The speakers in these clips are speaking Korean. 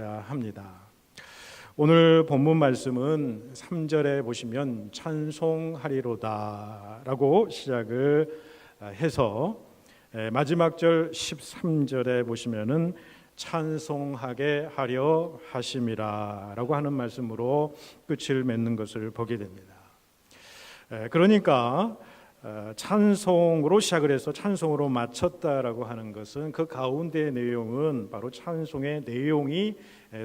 합니다. 오늘 본문 말씀은 3절에 보시면 찬송하리로다 라고 시작을 해서 마지막 절 13절에 보시면은 찬송하게 하려 하심이라 라고 하는 말씀으로 끝을 맺는 것을 보게 됩니다. 그러니까 찬송으로 시작을 해서 찬송으로 마쳤다라고 하는 것은 그 가운데의 내용은 바로 찬송의 내용이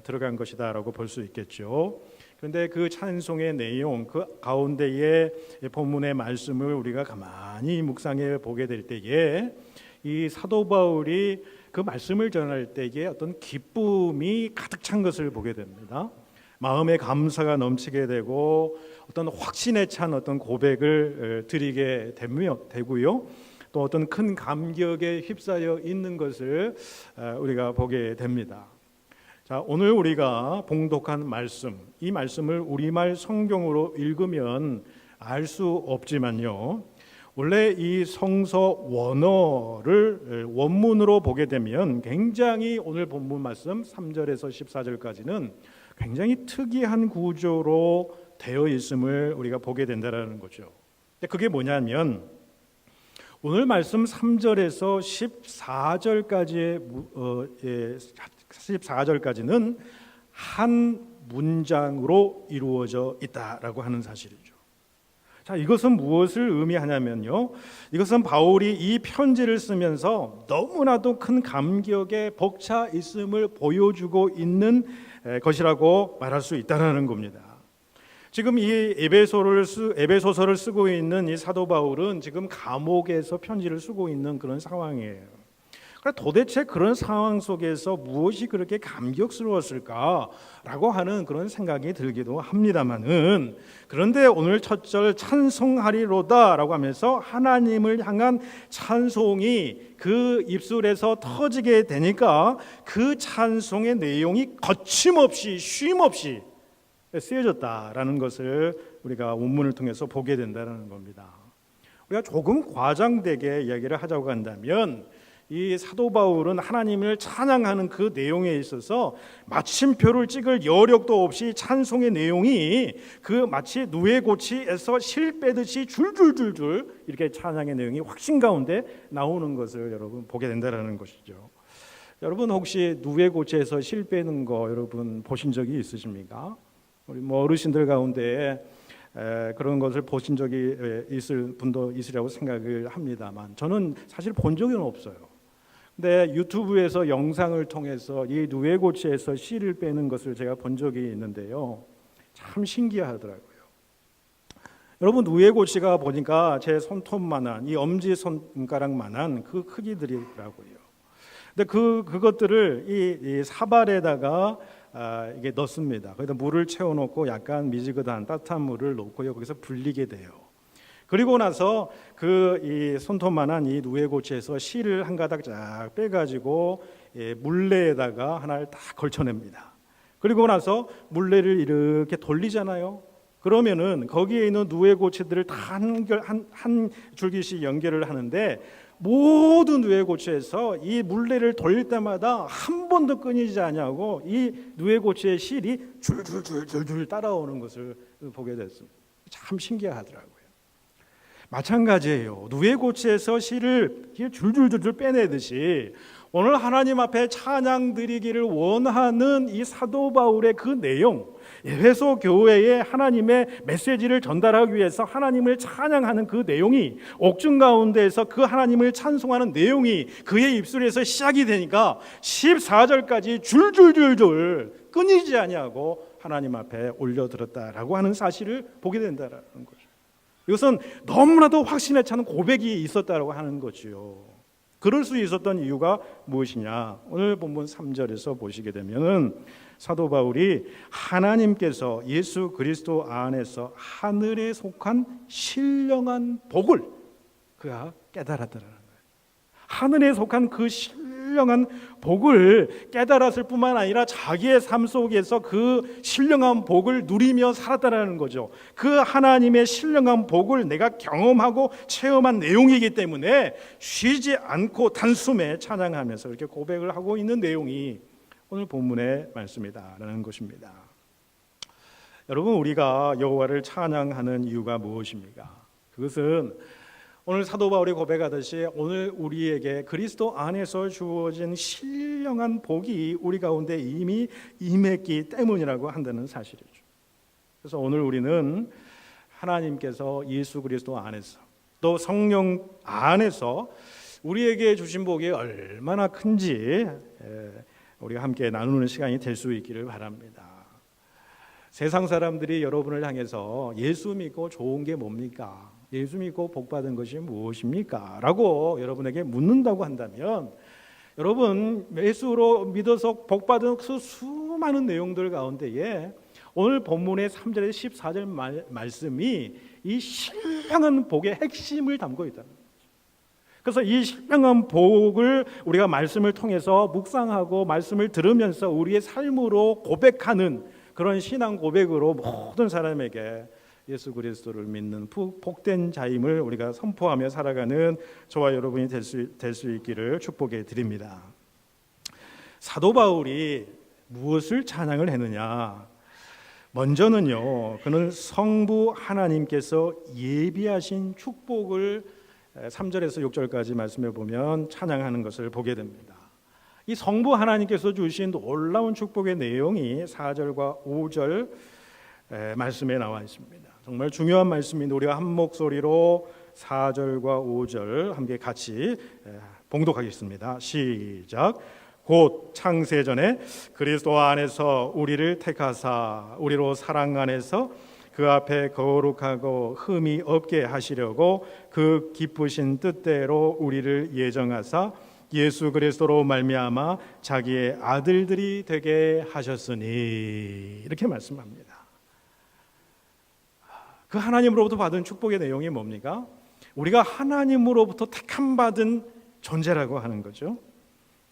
들어간 것이다라고 볼 수 있겠죠. 그런데 그 찬송의 내용, 그 가운데의 본문의 말씀을 우리가 가만히 묵상해 보게 될 때에 이 사도 바울이 그 말씀을 전할 때에 어떤 기쁨이 가득 찬 것을 보게 됩니다. 마음의 감사가 넘치게 되고 어떤 확신에 찬 어떤 고백을 드리게 되고요. 또 어떤 큰 감격에 휩싸여 있는 것을 우리가 보게 됩니다. 자, 오늘 우리가 봉독한 말씀, 이 말씀을 우리말 성경으로 읽으면 알 수 없지만요. 원래 이 성서 원어를 원문으로 보게 되면 굉장히 오늘 본문 말씀 3절에서 14절까지는 굉장히 특이한 구조로 되어 있음을 우리가 보게 된다는 거죠. 그게 뭐냐면 오늘 말씀 3절에서 14절까지는 한 문장으로 이루어져 있다라고 하는 사실이죠. 자, 이것은 무엇을 의미하냐면요. 이것은 바울이 이 편지를 쓰면서 너무나도 큰 감격에 벅차 있음을 보여주고 있는 것이라고 말할 수 있다는 겁니다. 지금 이 에베소서를 쓰고 있는 이 사도 바울은 지금 감옥에서 편지를 쓰고 있는 그런 상황이에요. 도대체 그런 상황 속에서 무엇이 그렇게 감격스러웠을까라고 하는 그런 생각이 들기도 합니다만은, 그런데 오늘 첫 절 찬송하리로다라고 하면서 하나님을 향한 찬송이 그 입술에서 터지게 되니까 그 찬송의 내용이 거침없이 쉼없이 쓰여졌다라는 것을 우리가 원문을 통해서 보게 된다는 겁니다. 우리가 조금 과장되게 이야기를 하자고 한다면 이 사도 바울은 하나님을 찬양하는 그 내용에 있어서 마침표를 찍을 여력도 없이 찬송의 내용이 그 마치 누에고치에서 실 빼듯이 줄줄줄줄 이렇게 찬양의 내용이 확신 가운데 나오는 것을 여러분 보게 된다는 것이죠. 여러분 혹시 누에고치에서 실 빼는 거 여러분 보신 적이 있으십니까? 우리 어르신들 가운데 그런 것을 보신 적이 있을 분도 있으리라고 생각을 합니다만 저는 사실 본 적은 없어요. 근데 유튜브에서 영상을 통해서 이 누에고치에서 실을 빼는 것을 제가 본 적이 있는데요. 참 신기하더라고요. 여러분 누에고치가 보니까 제 손톱만한 이 엄지 손가락만한 그 크기들이라고요. 근데 그것들을 이 사발에다가 이게 넣습니다. 거기다 물을 채워놓고 약간 미지근한 따뜻한 물을 넣고요. 거기서 불리게 돼요. 그리고 나서 이 손톱만한 이 누에고치에서 실을 한 가닥 쫙 빼가지고 물레에다가 하나를 딱 걸쳐냅니다. 그리고 나서 물레를 이렇게 돌리잖아요. 그러면은 거기에 있는 누에고치들을 다 한 줄기씩 연결을 하는데 모든 누에고치에서 이 물레를 돌릴 때마다 한 번도 끊이지 않냐고 이 누에고치의 실이 줄줄줄줄 따라오는 것을 보게 됐습니다. 참 신기하더라고요. 마찬가지예요. 누에고치에서 실을 줄줄줄줄 빼내듯이 오늘 하나님 앞에 찬양 드리기를 원하는 이 사도 바울의 그 내용, 에베소 교회에 하나님의 메시지를 전달하기 위해서 하나님을 찬양하는 그 내용이 옥중 가운데에서 그 하나님을 찬송하는 내용이 그의 입술에서 시작이 되니까 14절까지 줄줄줄줄 끊이지 아니하고 하나님 앞에 올려들었다라고 하는 사실을 보게 된다는 거죠. 이것은 너무나도 확신에 차는 고백이 있었다라고 하는 거지요. 그럴 수 있었던 이유가 무엇이냐? 오늘 본문 3절에서 보시게 되면은 사도 바울이 하나님께서 예수 그리스도 안에서 하늘에 속한 신령한 복을 그가 깨달았더라는 거예요. 하늘에 속한 그 신령한 복을 깨달았을 뿐만 아니라 자기의 삶 속에서 그 신령한 복을 누리며 살았다라는 거죠. 그 하나님의 신령한 복을 내가 경험하고 체험한 내용이기 때문에 쉬지 않고 단숨에 찬양하면서 이렇게 고백을 하고 있는 내용이 오늘 본문의 말씀이다라는 것입니다. 여러분, 우리가 여호와를 찬양하는 이유가 무엇입니까? 그것은 오늘 사도 바울이 고백하듯이 오늘 우리에게 그리스도 안에서 주어진 신령한 복이 우리 가운데 이미 임했기 때문이라고 한다는 사실이죠. 그래서 오늘 우리는 하나님께서 예수 그리스도 안에서 또 성령 안에서 우리에게 주신 복이 얼마나 큰지 우리가 함께 나누는 시간이 될 수 있기를 바랍니다. 세상 사람들이 여러분을 향해서 예수 믿고 좋은 게 뭡니까? 예수 믿고 복 받은 것이 무엇입니까? 라고 여러분에게 묻는다고 한다면, 여러분 예수로 믿어서 복 받은 그 수많은 내용들 가운데에 오늘 본문의 3절에서 14절 말씀이 이 신령한 복의 핵심을 담고 있다는 거죠. 그래서 이 신령한 복을 우리가 말씀을 통해서 묵상하고 말씀을 들으면서 우리의 삶으로 고백하는 그런 신앙 고백으로 모든 사람에게 예수 그리스도를 믿는 복된 자임을 우리가 선포하며 살아가는 저와 여러분이 될 수 있기를 축복해 드립니다. 사도 바울이 무엇을 찬양을 했느냐? 먼저는요, 그는 성부 하나님께서 예비하신 축복을 3절에서 6절까지 말씀해 보면 찬양하는 것을 보게 됩니다. 이 성부 하나님께서 주신 놀라운 축복의 내용이 4절과 5절 말씀에 나와 있습니다. 정말 중요한 말씀인데 우리가 한 목소리로 4절과 5절 함께 같이 봉독하겠습니다. 시작. 곧 창세전에 그리스도 안에서 우리를 택하사 우리로 사랑 안에서 그 앞에 거룩하고 흠이 없게 하시려고 그 기쁘신 뜻대로 우리를 예정하사 예수 그리스도로 말미암아 자기의 아들들이 되게 하셨으니, 이렇게 말씀합니다. 그 하나님으로부터 받은 축복의 내용이 뭡니까? 우리가 하나님으로부터 택함 받은 존재라고 하는 거죠.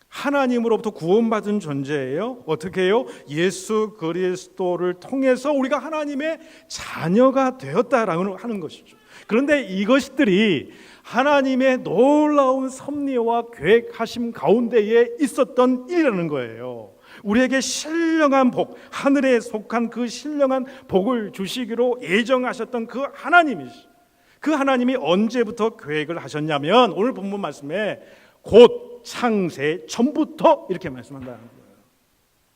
하나님으로부터 구원받은 존재예요. 어떻게 해요? 예수 그리스도를 통해서 우리가 하나님의 자녀가 되었다라고 하는 것이죠. 그런데 이것들이 하나님의 놀라운 섭리와 계획하심 가운데에 있었던 일이라는 거예요. 우리에게 신령한 복, 하늘에 속한 그 신령한 복을 주시기로 예정하셨던 그 하나님이시. 그 하나님이 언제부터 계획을 하셨냐면 오늘 본문 말씀에 곧 창세 전부터 이렇게 말씀한다는 거예요.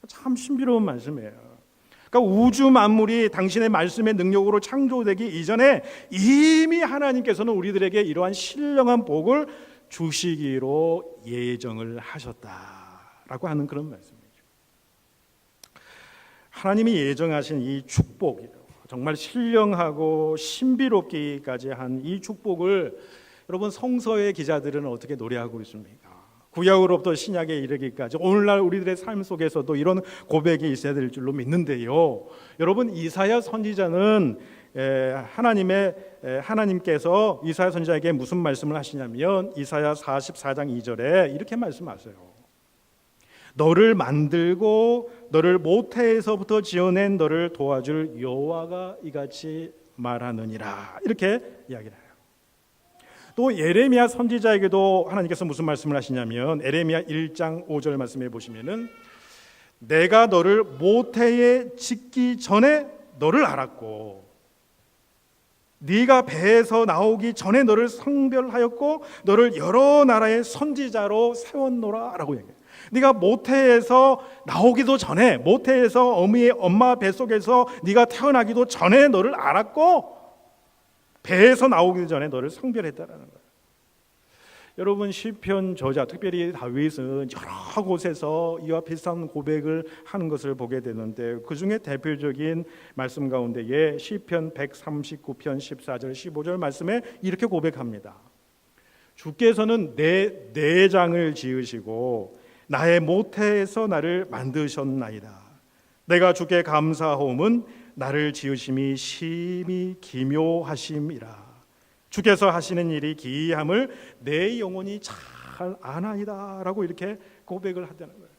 참 신비로운 말씀이에요. 그러니까 우주 만물이 당신의 말씀의 능력으로 창조되기 이전에 이미 하나님께서는 우리들에게 이러한 신령한 복을 주시기로 예정을 하셨다라고 하는 그런 말씀이죠. 하나님이 예정하신 이 축복, 정말 신령하고 신비롭기까지 한 이 축복을 여러분 성서의 기자들은 어떻게 노래하고 있습니까? 구약으로부터 신약에 이르기까지 오늘날 우리들의 삶 속에서도 이런 고백이 있어야 될 줄로 믿는데요. 여러분 이사야 선지자는 하나님께서 이사야 선지자에게 무슨 말씀을 하시냐면 이사야 44장 2절에 이렇게 말씀하세요. 너를 만들고 너를 모태에서부터 지어낸 너를 도와줄 여호와가 이같이 말하느니라, 이렇게 이야기를 해요. 또 예레미야 선지자에게도 하나님께서 무슨 말씀을 하시냐면 에레미야 1장 5절 말씀해 보시면은 내가 너를 모태에 짓기 전에 너를 알았고 네가 배에서 나오기 전에 너를 성별하였고 너를 여러 나라의 선지자로 세웠노라 라고 얘기해요. 네가 모태에서 나오기도 전에, 모태에서 어미의 엄마 뱃속에서 네가 태어나기도 전에 너를 알았고 배에서 나오기 전에 너를 성별했다라는 거예요. 여러분 시편 저자, 특별히 다윗은 여러 곳에서 이와 비슷한 고백을 하는 것을 보게 되는데 그 중에 대표적인 말씀 가운데에 시편 139편 14절 15절 말씀에 이렇게 고백합니다. 주께서는 내 내장을 지으시고 나의 모태에서 나를 만드셨나이다. 내가 주께 감사하오면 나를 지으심이 심히 기묘하심이라. 주께서 하시는 일이 기이함을 내 영혼이 잘 아나이다 라고 이렇게 고백을 하다는 거예요.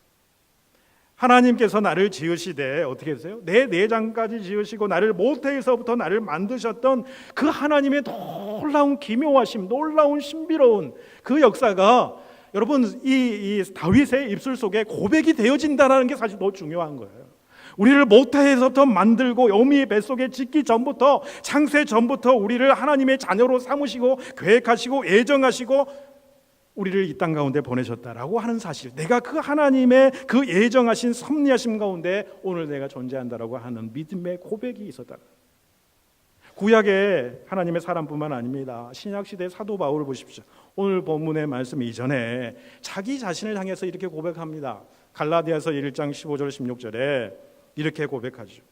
하나님께서 나를 지으시되 어떻게 했어요? 내 내장까지 지으시고 나를 모태에서부터 나를 만드셨던 그 하나님의 놀라운 기묘하심, 놀라운 신비로운 그 역사가 여러분 이 다윗의 입술 속에 고백이 되어진다는 게 사실 더 중요한 거예요. 우리를 모태에서부터 만들고 어미의 뱃속에 짓기 전부터, 창세 전부터 우리를 하나님의 자녀로 삼으시고 계획하시고 애정하시고 우리를 이 땅 가운데 보내셨다라고 하는 사실, 내가 그 하나님의 그 예정하신 섭리하심 가운데 오늘 내가 존재한다라고 하는 믿음의 고백이 있었다. 구약의 하나님의 사람뿐만 아닙니다. 신약시대 사도 바울을 보십시오. 오늘 본문의 말씀 이전에 자기 자신을 향해서 이렇게 고백합니다. 갈라디아서 1장 15절 16절에 이렇게 고백하죠.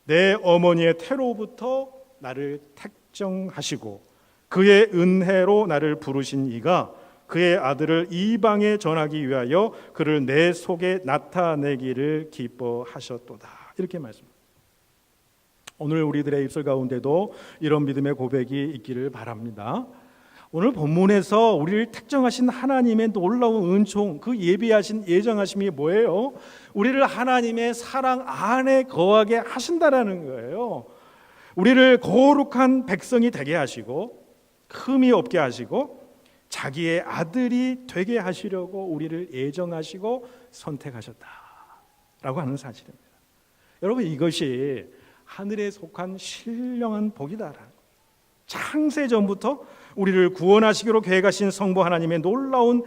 내 어머니의 태로부터 나를 택정하시고 그의 은혜로 나를 부르신 이가 그의 아들을 이방에 전하기 위하여 그를 내 속에 나타내기를 기뻐하셨도다. 이렇게 말씀합니다. 오늘 우리들의 입술 가운데도 이런 믿음의 고백이 있기를 바랍니다. 오늘 본문에서 우리를 택정하신 하나님의 놀라운 은총, 그 예비하신 예정하심이 뭐예요? 우리를 하나님의 사랑 안에 거하게 하신다라는 거예요. 우리를 거룩한 백성이 되게 하시고 흠이 없게 하시고 자기의 아들이 되게 하시려고 우리를 예정하시고 선택하셨다라고 하는 사실입니다. 여러분, 이것이 하늘에 속한 신령한 복이다라는 거예요. 창세 전부터 우리를 구원하시기로 계획하신 성부 하나님의 놀라운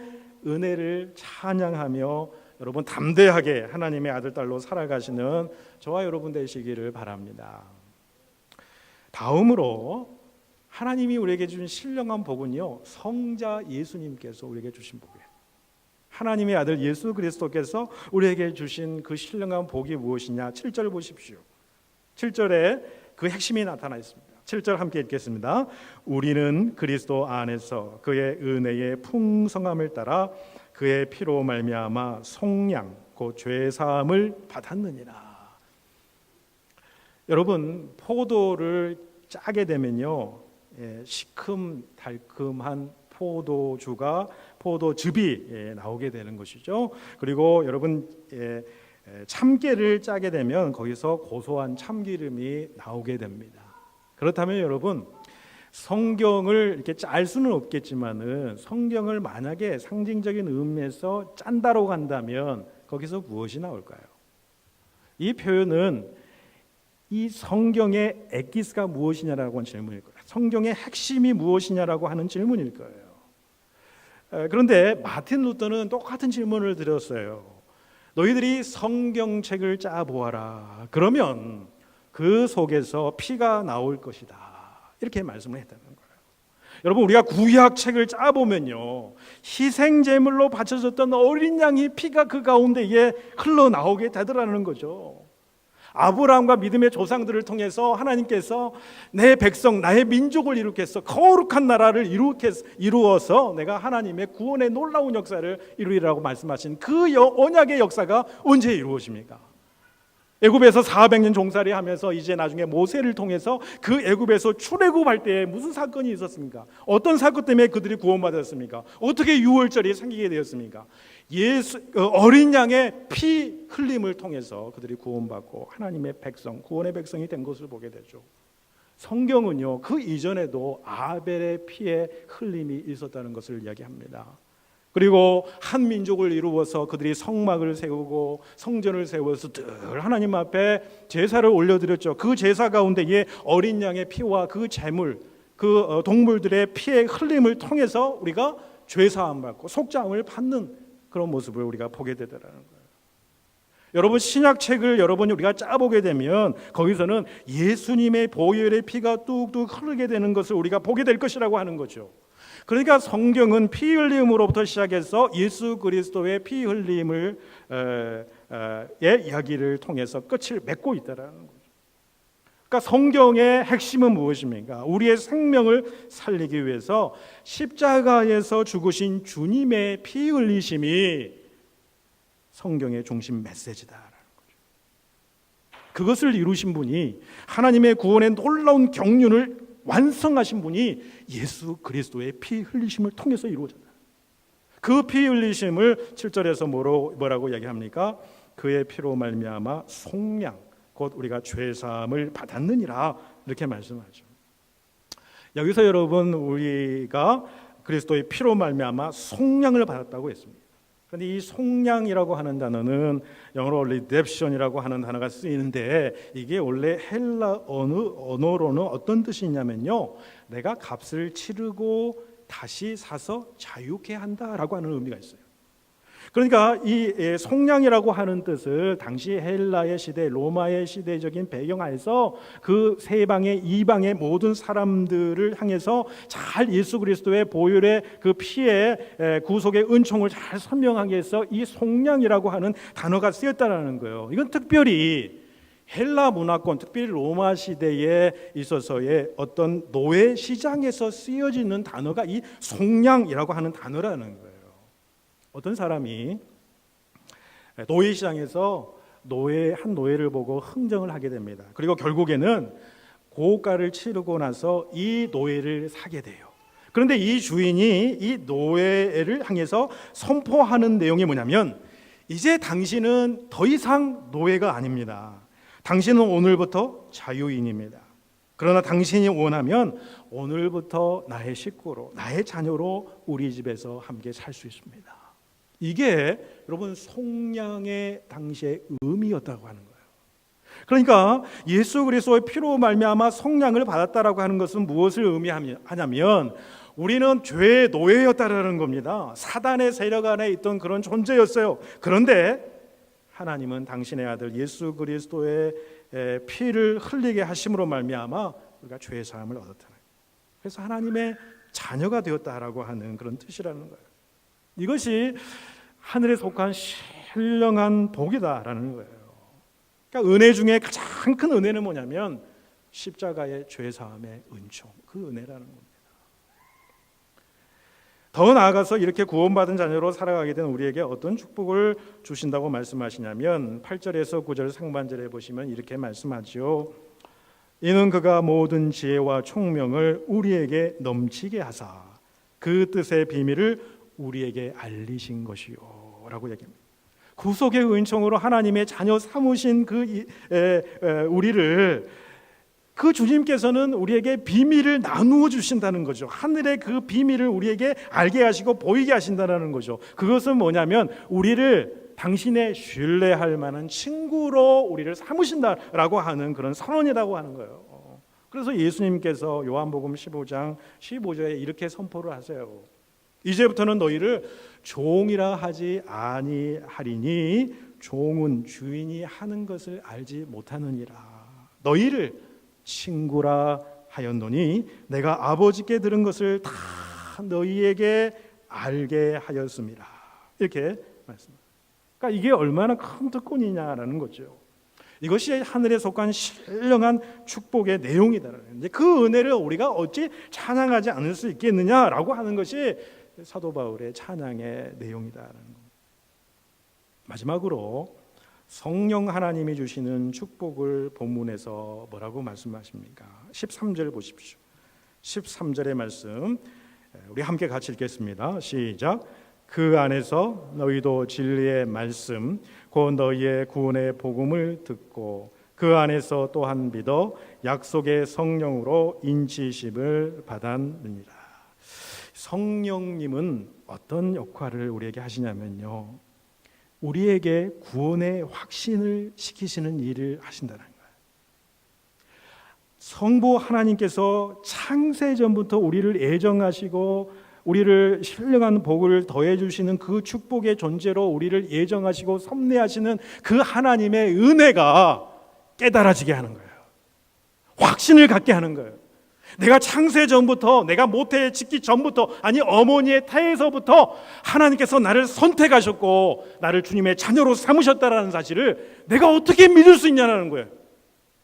은혜를 찬양하며 여러분 담대하게 하나님의 아들 딸로 살아가시는 저와 여러분 되시기를 바랍니다. 다음으로 하나님이 우리에게 주신 신령한 복은요, 성자 예수님께서 우리에게 주신 복이에요. 하나님의 아들 예수 그리스도께서 우리에게 주신 그 신령한 복이 무엇이냐? 7절 보십시오. 7절에 그 핵심이 나타나 있습니다. 7절 함께 읽겠습니다. 우리는 그리스도 안에서 그의 은혜의 풍성함을 따라 그의 피로 말미암아 속량 곧 죄 사함을 받았느니라. 여러분, 포도를 짜게 되면요, 시큼 달큼한 포도즙이 나오게 되는 것이죠. 그리고 여러분, 참깨를 짜게 되면 거기서 고소한 참기름이 나오게 됩니다. 그렇다면 여러분, 성경을 이렇게 짤 수는 없겠지만은 성경을 만약에 상징적인 의미에서 짠다로 간다면 거기서 무엇이 나올까요? 이 표현은 이 성경의 엑기스가 무엇이냐라고 하는 질문일 거예요. 성경의 핵심이 무엇이냐라고 하는 질문일 거예요. 그런데 마틴 루터는 똑같은 질문을 드렸어요. 너희들이 성경책을 짜보아라. 그러면 그 속에서 피가 나올 것이다. 이렇게 말씀을 했다는 거예요. 여러분, 우리가 구약책을 짜보면요, 희생제물로 바쳐졌던 어린 양의 피가 그 가운데에 흘러나오게 되더라는 거죠. 아브라함과 믿음의 조상들을 통해서 하나님께서 내 백성, 나의 민족을 이루겠어, 거룩한 나라를 이루어서 내가 하나님의 구원의 놀라운 역사를 이루리라고 말씀하신 그 언약의 역사가 언제 이루어집니까? 애굽에서 400년 종살이 하면서 이제 나중에 모세를 통해서 그 애굽에서 출애굽할 때에 무슨 사건이 있었습니까? 어떤 사건 때문에 그들이 구원받았습니까? 어떻게 유월절이 생기게 되었습니까? 어린 양의 피 흘림을 통해서 그들이 구원받고 하나님의 백성, 구원의 백성이 된 것을 보게 되죠. 성경은요, 그 이전에도 아벨의 피의 흘림이 있었다는 것을 이야기합니다. 그리고 한 민족을 이루어서 그들이 성막을 세우고 성전을 세워서 늘 하나님 앞에 제사를 올려드렸죠. 그 제사 가운데에 어린 양의 피와 그 제물, 그 동물들의 피의 흘림을 통해서 우리가 죄사함 받고 속죄함을 받는 그런 모습을 우리가 보게 되더라는 거예요. 여러분, 신약책을 우리가 짜보게 되면 거기서는 예수님의 보혈의 피가 뚝뚝 흐르게 되는 것을 우리가 보게 될 것이라고 하는 거죠. 그러니까 성경은 피 흘림으로부터 시작해서 예수 그리스도의 피 흘림을 이야기를 통해서 끝을 맺고 있다라는 거죠. 그러니까 성경의 핵심은 무엇입니까? 우리의 생명을 살리기 위해서 십자가에서 죽으신 주님의 피 흘리심이 성경의 중심 메시지다라는 거죠. 그것을 이루신 분이, 하나님의 구원의 놀라운 경륜을 완성하신 분이 예수 그리스도의 피 흘리심을 통해서 이루어졌다. 그 피 흘리심을 7절에서 뭐라고 얘기합니까? 그의 피로 말미암아 속량, 곧 우리가 죄 사함을 받았느니라, 이렇게 말씀하죠. 여기서 여러분, 우리가 그리스도의 피로 말미암아 속량을 받았다고 했습니다. 그런데 이 속량이라고 하는 단어는 영어로 redemption이라고 하는 단어가 쓰이는데 이게 원래 헬라 언어로는 어떤 뜻이 있냐면요, 내가 값을 치르고 다시 사서 자유케 한다라고 하는 의미가 있어요. 그러니까 이 속량이라고 하는 뜻을 당시 헬라의 시대, 로마의 시대적인 배경하에서 그 세방의 이방의 모든 사람들을 향해서 잘 예수 그리스도의 보혈의 그 피의 구속의 은총을 잘 설명하기 위해서 이 속량이라고 하는 단어가 쓰였다라는 거예요. 이건 특별히 헬라 문화권, 특별히 로마 시대에 있어서의 어떤 노예 시장에서 쓰여지는 단어가 이 속량이라고 하는 단어라는 거예요. 어떤 사람이 노예 시장에서 한 노예를 보고 흥정을 하게 됩니다. 그리고 결국에는 고가를 치르고 나서 이 노예를 사게 돼요. 그런데 이 주인이 이 노예를 향해서 선포하는 내용이 뭐냐면, 이제 당신은 더 이상 노예가 아닙니다. 당신은 오늘부터 자유인입니다. 그러나 당신이 원하면 오늘부터 나의 식구로, 나의 자녀로 우리 집에서 함께 살 수 있습니다. 이게 여러분 속량의 당시의 의미였다고 하는 거예요. 그러니까 예수 그리스도의 피로 말미암아 속량을 받았다라고 하는 것은 무엇을 의미하냐면, 우리는 죄의 노예였다라는 겁니다. 사단의 세력 안에 있던 그런 존재였어요. 그런데 하나님은 당신의 아들 예수 그리스도의 피를 흘리게 하심으로 말미암아 우리가 죄의 사함을 얻었다는 거예요. 그래서 하나님의 자녀가 되었다라고 하는 그런 뜻이라는 거예요. 이것이 하늘에 속한 신령한 복이다라는 거예요. 그러니까 은혜 중에 가장 큰 은혜는 뭐냐면 십자가의 죄사함의 은총, 그 은혜라는 겁니다. 더 나아가서 이렇게 구원받은 자녀로 살아가게 된 우리에게 어떤 축복을 주신다고 말씀하시냐면 8절에서 9절 상반절에 보시면 이렇게 말씀하죠. 이는 그가 모든 지혜와 총명을 우리에게 넘치게 하사 그 뜻의 비밀을 우리에게 알리신 것이요 라고 얘기합니다. 구속의 은총으로 하나님의 자녀 삼으신 우리를 그 주님께서는 우리에게 비밀을 나누어 주신다는 거죠. 하늘의 그 비밀을 우리에게 알게 하시고 보이게 하신다는 거죠. 그것은 뭐냐면 우리를 당신의 신뢰할 만한 친구로 우리를 삼으신다라고 하는 그런 선언이라고 하는 거예요. 그래서 예수님께서 요한복음 15장 15절에 이렇게 선포를 하세요. 이제부터는 너희를 종이라 하지 아니하리니 종은 주인이 하는 것을 알지 못하느니라. 너희를 친구라 하였노니 내가 아버지께 들은 것을 다 너희에게 알게 하였습니다. 이렇게 말씀합니다. 그러니까 이게 얼마나 큰 특권이냐라는 거죠. 이것이 하늘에 속한 신령한 축복의 내용이다라는, 그 은혜를 우리가 어찌 찬양하지 않을 수 있겠느냐라고 하는 것이 사도 바울의 찬양의 내용이다라는 겁니다. 마지막으로 성령 하나님이 주시는 축복을 본문에서 뭐라고 말씀하십니까? 13절 보십시오. 13절의 말씀 우리 함께 같이 읽겠습니다. 시작. 그 안에서 너희도 진리의 말씀 곧 너희의 구원의 복음을 듣고 그 안에서 또한 믿어 약속의 성령으로 인치심을 받았느니라. 성령님은 어떤 역할을 우리에게 하시냐면요, 우리에게 구원의 확신을 시키시는 일을 하신다는 거예요. 성부 하나님께서 창세전부터 우리를 애정하시고 우리를 신령한 복을 더해 주시는 그 축복의 존재로 우리를 예정하시고 섭리하시는 그 하나님의 은혜가 깨달아지게 하는 거예요. 확신을 갖게 하는 거예요. 내가 창세 전부터, 내가 모태에 짓기 전부터, 아니 어머니의胎에서부터 하나님께서 나를 선택하셨고 나를 주님의 자녀로 삼으셨다라는 사실을 내가 어떻게 믿을 수 있냐는 거예요.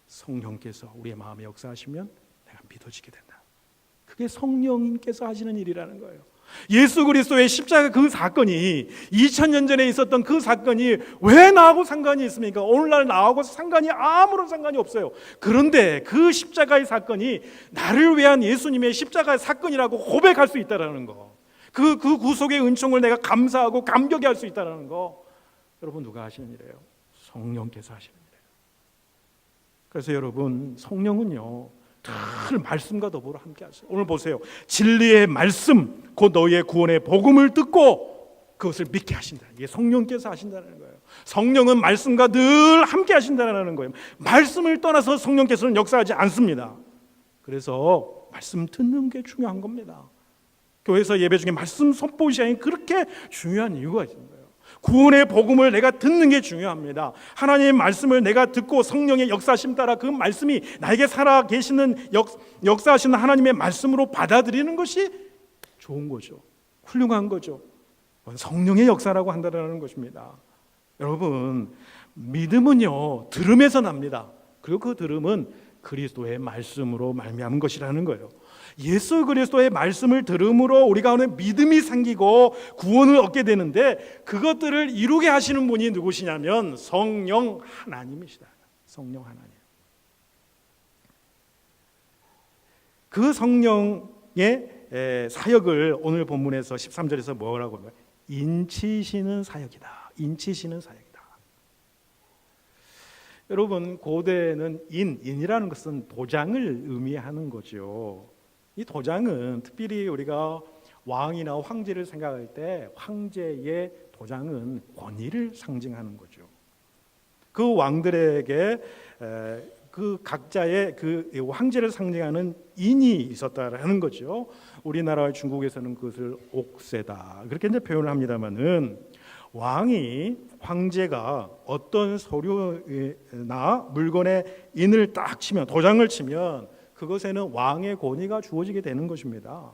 성령께서 우리의 마음에 역사하시면 내가 믿어지게 된다. 그게 성령님께서 하시는 일이라는 거예요. 예수 그리스도의 십자가 그 사건이 2000년 전에 있었던 그 사건이 왜 나하고 상관이 있습니까? 오늘날 나하고 상관이 아무런 상관이 없어요. 그런데 그 십자가의 사건이 나를 위한 예수님의 십자가의 사건이라고 고백할 수 있다는 거, 그 구속의 은총을 내가 감사하고 감격해 할 수 있다는 거, 여러분 누가 하시는 일이에요? 성령께서 하시는 일이에요. 그래서 여러분 성령은요 늘 말씀과 더불어 함께 하세요. 오늘 보세요. 진리의 말씀, 곧 너희의 구원의 복음을 듣고 그것을 믿게 하신다. 이게 성령께서 하신다는 거예요. 성령은 말씀과 늘 함께 하신다는 거예요. 말씀을 떠나서 성령께서는 역사하지 않습니다. 그래서 말씀 듣는 게 중요한 겁니다. 교회에서 예배 중에 말씀 선포 시간이 그렇게 중요한 이유가 있는 거예요. 구원의 복음을 내가 듣는 게 중요합니다. 하나님의 말씀을 내가 듣고 성령의 역사하심 따라 그 말씀이 나에게 살아 계시는 역사하시는 하나님의 말씀으로 받아들이는 것이 좋은 거죠. 훌륭한 거죠. 성령의 역사라고 한다는 것입니다. 여러분, 믿음은요 들음에서 납니다. 그리고 그 들음은 그리스도의 말씀으로 말미암은 것이라는 거예요. 예수 그리스도의 말씀을 들음으로 우리가 오늘 믿음이 생기고 구원을 얻게 되는데, 그것들을 이루게 하시는 분이 누구시냐면 성령 하나님이시다. 성령 하나님. 그 성령의 사역을 오늘 본문에서 13절에서 뭐라고 하나요? 인치시는 사역이다. 인치시는 사역이다. 여러분, 고대는 인이라는 것은 도장을 의미하는 거죠. 이 도장은 특별히 우리가 왕이나 황제를 생각할 때 황제의 도장은 권위를 상징하는 거죠. 그 왕들에게 그 각자의 그 황제를 상징하는 인이 있었다라는 거죠. 우리나라와 중국에서는 그것을 옥세다 그렇게 이제 표현을 합니다만은, 왕이 황제가 어떤 서류나 물건에 인을 딱 치면, 도장을 치면 그것에는 왕의 권위가 주어지게 되는 것입니다.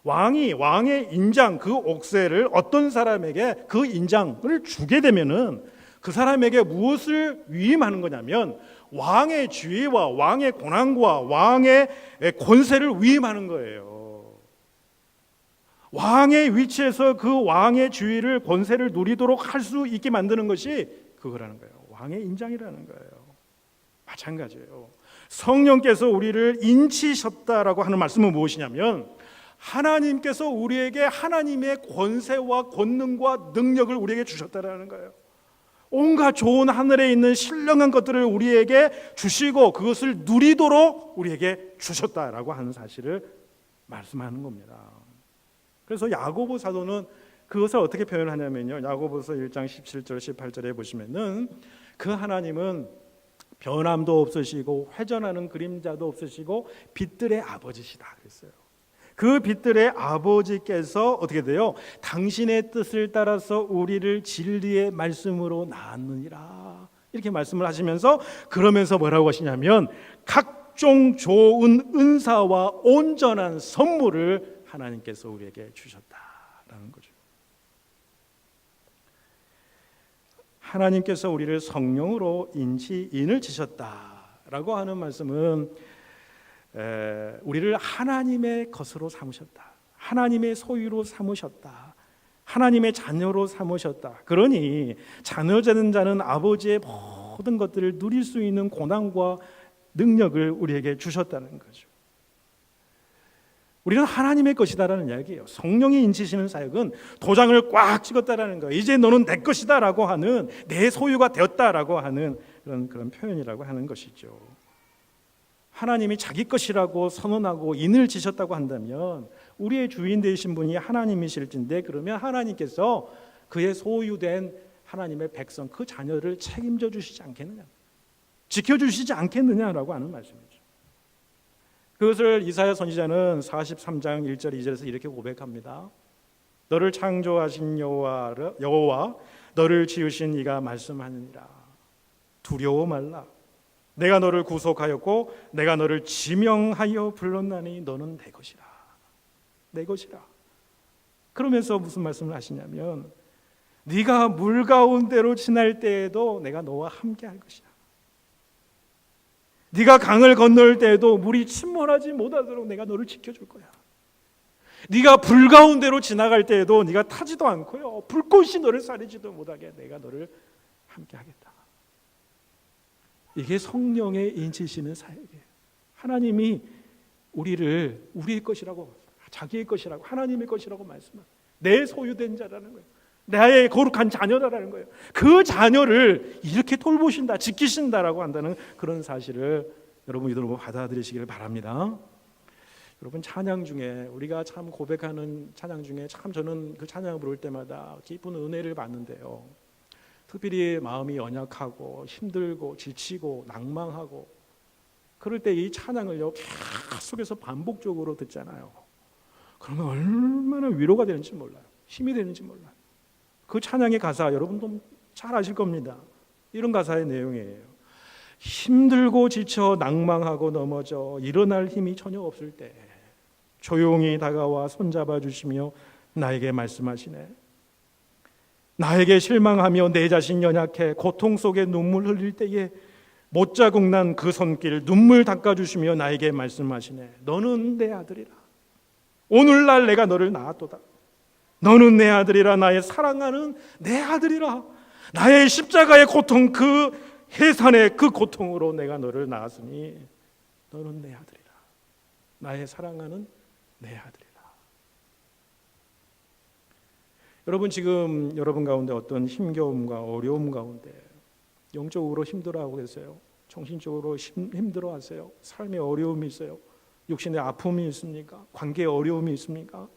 왕의 인장, 그 옥세를 어떤 사람에게 그 인장을 주게 되면은 그 사람에게 무엇을 위임하는 거냐면 왕의 지위와 왕의 권한과 왕의 권세를 위임하는 거예요. 왕의 위치에서 그 왕의 지위를, 권세를 누리도록 할 수 있게 만드는 것이 그거라는 거예요. 왕의 인장이라는 거예요. 마찬가지예요. 성령께서 우리를 인치셨다라고 하는 말씀은 무엇이냐면, 하나님께서 우리에게 하나님의 권세와 권능과 능력을 우리에게 주셨다라는 거예요. 온갖 좋은 하늘에 있는 신령한 것들을 우리에게 주시고 그것을 누리도록 우리에게 주셨다라고 하는 사실을 말씀하는 겁니다. 그래서 야고보 사도는 그것을 어떻게 표현하냐면요, 야고보서 1장 17절 18절에 보시면은 그 하나님은 변함도 없으시고 회전하는 그림자도 없으시고 빛들의 아버지시다 그랬어요. 그 빛들의 아버지께서 어떻게 돼요? 당신의 뜻을 따라서 우리를 진리의 말씀으로 낳았느니라, 이렇게 말씀을 하시면서, 그러면서 뭐라고 하시냐면 각종 좋은 은사와 온전한 선물을 하나님께서 우리에게 주셨다라는 거죠. 하나님께서 우리를 성령으로 인을 지셨다라고 하는 말씀은 우리를 하나님의 것으로 삼으셨다, 하나님의 소유로 삼으셨다, 하나님의 자녀로 삼으셨다. 그러니 자녀되는 자는 아버지의 모든 것들을 누릴 수 있는 고난과 능력을 우리에게 주셨다는 거죠. 우리는 하나님의 것이다라는 이야기예요. 성령이 인치시는 사역은 도장을 꽉 찍었다라는 거예요. 이제 너는 내 것이다라고 하는, 내 소유가 되었다라고 하는 그런 표현이라고 하는 것이죠. 하나님이 자기 것이라고 선언하고 인을 지셨다고 한다면 우리의 주인 되신 분이 하나님이실진데, 그러면 하나님께서 그의 소유된 하나님의 백성, 그 자녀를 책임져 주시지 않겠느냐, 지켜주시지 않겠느냐라고 하는 말씀이죠. 그것을 이사야 선지자는 43장 1절 2절에서 이렇게 고백합니다. 너를 창조하신 여호와 너를 지으신 이가 말씀하느니라. 두려워 말라. 내가 너를 구속하였고 내가 너를 지명하여 불렀나니 너는 내 것이라. 내 것이라. 그러면서 무슨 말씀을 하시냐면, 네가 물 가운데로 지날 때에도 내가 너와 함께 할 것이다. 네가 강을 건널 때에도 물이 침몰하지 못하도록 내가 너를 지켜줄 거야. 네가 불 가운데로 지나갈 때에도 네가 타지도 않고요, 불꽃이 너를 사리지도 못하게 내가 너를 함께 하겠다. 이게 성령의 인치시는 사역이에요. 하나님이 우리를 우리의 것이라고, 자기의 것이라고, 하나님의 것이라고 말씀합니다. 내 소유된 자라는 거예요. 나의 거룩한 자녀라는 거예요. 그 자녀를 이렇게 돌보신다, 지키신다라고 한다는 그런 사실을 여러분 믿음으로 받아들이시기를 바랍니다. 여러분 찬양 중에 우리가 참 고백하는 찬양 중에 참 저는 그 찬양 부를 때마다 깊은 은혜를 받는데요. 특별히 마음이 연약하고 힘들고 지치고 낭망하고 그럴 때 이 찬양을요 계속해서 반복적으로 듣잖아요. 그러면 얼마나 위로가 되는지 몰라요. 힘이 되는지 몰라요. 그 찬양의 가사 여러분도 잘 아실 겁니다. 이런 가사의 내용이에요. 힘들고 지쳐 낭망하고 넘어져 일어날 힘이 전혀 없을 때 조용히 다가와 손잡아 주시며 나에게 말씀하시네. 나에게 실망하며 내 자신 연약해 고통 속에 눈물 흘릴 때에 못 자국난 그 손길 눈물 닦아주시며 나에게 말씀하시네. 너는 내 아들이라. 오늘날 내가 너를 낳았도다. 너는 내 아들이라. 나의 사랑하는 내 아들이라. 나의 십자가의 고통 그 해산의 그 고통으로 내가 너를 낳았으니 너는 내 아들이라. 나의 사랑하는 내 아들이라. 여러분 지금 여러분 가운데 어떤 힘겨움과 어려움 가운데 영적으로 힘들어하고 계세요. 정신적으로 힘들어하세요. 삶에 어려움이 있어요. 육신의 아픔이 있습니까? 관계에 어려움이 있습니까?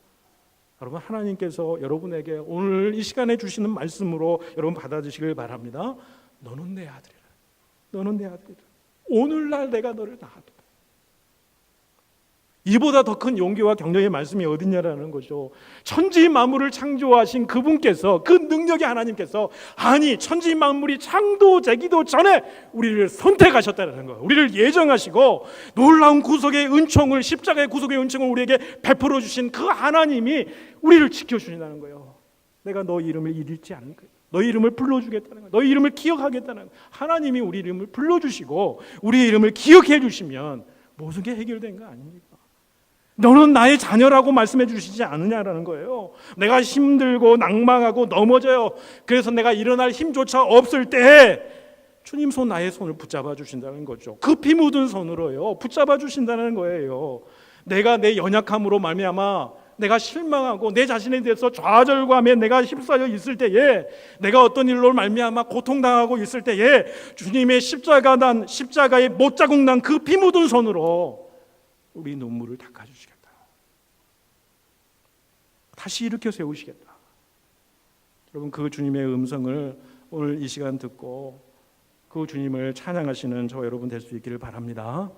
여러분 하나님께서 여러분에게 오늘 이 시간에 주시는 말씀으로 여러분 받아주시길 바랍니다. 너는 내 아들이라. 너는 내 아들이라. 오늘날 내가 너를 낳았다. 이보다 더 큰 용기와 격려의 말씀이 어딨냐라는 거죠. 천지 만물을 창조하신 그분께서 그 능력의 하나님께서 아니 천지 만물이 창조되기도 전에 우리를 선택하셨다는 거예요. 우리를 예정하시고 놀라운 구속의 은총을 십자가의 구속의 은총을 우리에게 베풀어 주신 그 하나님이 우리를 지켜주신다는 거예요. 내가 너 이름을 잃지 않을 거예요. 너 이름을 불러주겠다는 거예요. 너 이름을 기억하겠다는 거예요. 하나님이 우리 이름을 불러주시고 우리 이름을 기억해 주시면 모든 게 해결된 거 아닙니까? 너는 나의 자녀라고 말씀해 주시지 않느냐라는 거예요. 내가 힘들고 낭망하고 넘어져요. 그래서 내가 일어날 힘조차 없을 때 주님 손 나의 손을 붙잡아 주신다는 거죠. 그 피 묻은 손으로요 붙잡아 주신다는 거예요. 내가 내 연약함으로 말미암아 내가 실망하고 내 자신에 대해서 좌절감에 내가 휩싸여 있을 때에 내가 어떤 일로 말미암아 고통당하고 있을 때에 주님의 십자가에 못자국 난 그 피 묻은 손으로 우리 눈물을 닦아주시겠다. 다시 일으켜 세우시겠다. 여러분 그 주님의 음성을 오늘 이 시간 듣고 그 주님을 찬양하시는 저 여러분 될 수 있기를 바랍니다.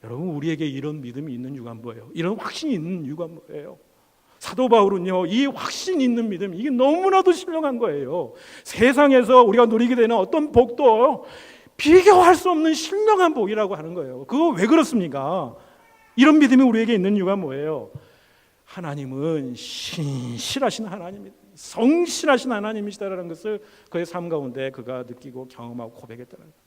여러분 우리에게 이런 믿음이 있는 이유가 뭐예요? 이런 확신이 있는 이유가 뭐예요? 사도 바울은요 이 확신 있는 믿음 이게 너무나도 신령한 거예요. 세상에서 우리가 누리게 되는 어떤 복도 비교할 수 없는 신령한 복이라고 하는 거예요. 그거 왜 그렇습니까? 이런 믿음이 우리에게 있는 이유가 뭐예요? 하나님은 신실하신 하나님입니다. 성실하신 하나님이시다라는 것을 그의 삶 가운데 그가 느끼고 경험하고 고백했다는 거예요.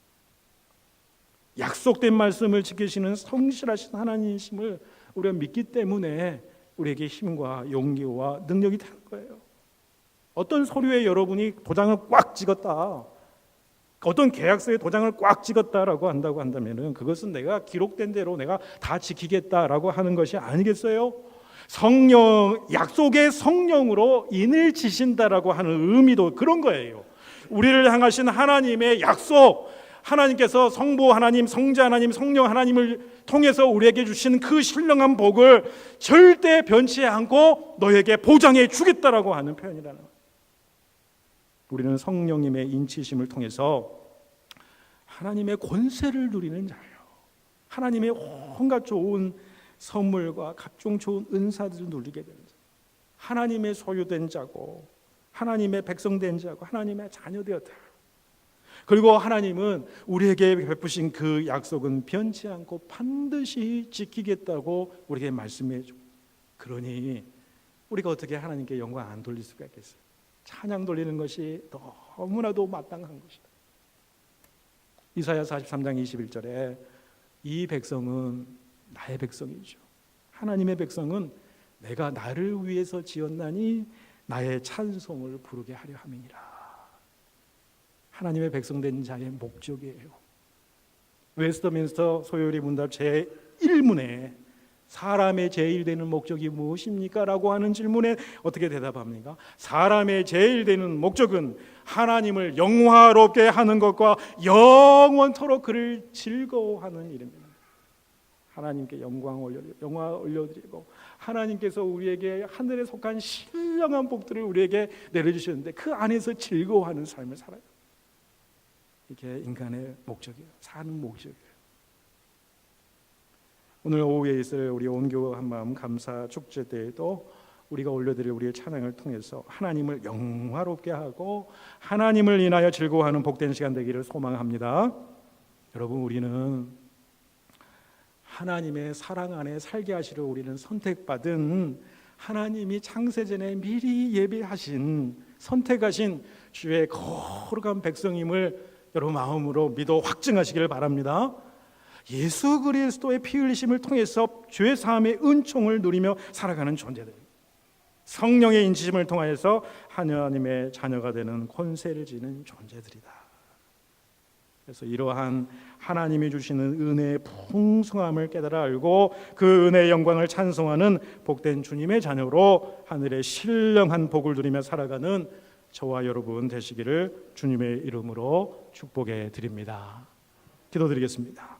약속된 말씀을 지키시는 성실하신 하나님이심을 우리가 믿기 때문에 우리에게 힘과 용기와 능력이 되는 거예요. 어떤 서류에 여러분이 도장을 꽉 찍었다, 어떤 계약서에 도장을 꽉 찍었다라고 한다고 한다면은 그것은 내가 기록된 대로 내가 다 지키겠다라고 하는 것이 아니겠어요? 성령, 약속의 성령으로 인을 지신다라고 하는 의미도 그런 거예요. 우리를 향하신 하나님의 약속, 하나님께서 성부 하나님, 성자 하나님, 성령 하나님을 통해서 우리에게 주신 그 신령한 복을 절대 변치 않고 너에게 보장해 주겠다라고 하는 표현이라는 거예요. 우리는 성령님의 인치심을 통해서 하나님의 권세를 누리는 자예요. 하나님의 온갖 좋은 선물과 각종 좋은 은사들을 누리게 되는 자. 하나님의 소유된 자고 하나님의 백성된 자고 하나님의 자녀 되었다. 그리고 하나님은 우리에게 베푸신 그 약속은 변치 않고 반드시 지키겠다고 우리에게 말씀해 주고, 그러니 우리가 어떻게 하나님께 영광 안 돌릴 수가 있겠어요? 찬양 돌리는 것이 너무나도 마땅한 것이다. 이사야 43장 21절에 이 백성은 나의 백성이죠. 하나님의 백성은 내가 나를 위해서 지었나니 나의 찬송을 부르게 하려 함이니라. 하나님의 백성된 자의 목적이에요. 웨스트민스터 소요리 문답 제1문에 사람의 제일 되는 목적이 무엇입니까? 라고 하는 질문에 어떻게 대답합니까? 사람의 제일 되는 목적은 하나님을 영화롭게 하는 것과 영원토록 그를 즐거워하는 일입니다. 하나님께 영광 올려드리고 하나님께서 우리에게 하늘에 속한 신령한 복들을 우리에게 내려주셨는데 그 안에서 즐거워하는 삶을 살아요. 이게 인간의 목적이에요. 사는 목적이에요. 오늘 오후에 있을 우리 온교와 한마음 감사 축제 때에도 우리가 올려드릴 우리의 찬양을 통해서 하나님을 영화롭게 하고 하나님을 인하여 즐거워하는 복된 시간 되기를 소망합니다. 여러분, 우리는 하나님의 사랑 안에 살게 하시려 우리는 선택받은 하나님이 창세전에 미리 예비하신 선택하신 주의 거룩한 백성임을 여러분 마음으로 믿어 확증하시기를 바랍니다. 예수 그리스도의 피 흘리심을 통해서 죄 사함의 은총을 누리며 살아가는 존재들, 성령의 인치심을 통하여서 하나님의 자녀가 되는 권세를 지닌 존재들이다. 그래서 이러한 하나님이 주시는 은혜의 풍성함을 깨달아 알고 그 은혜의 영광을 찬송하는 복된 주님의 자녀로 하늘의 신령한 복을 누리며 살아가는 저와 여러분 되시기를 주님의 이름으로 축복해 드립니다. 기도드리겠습니다.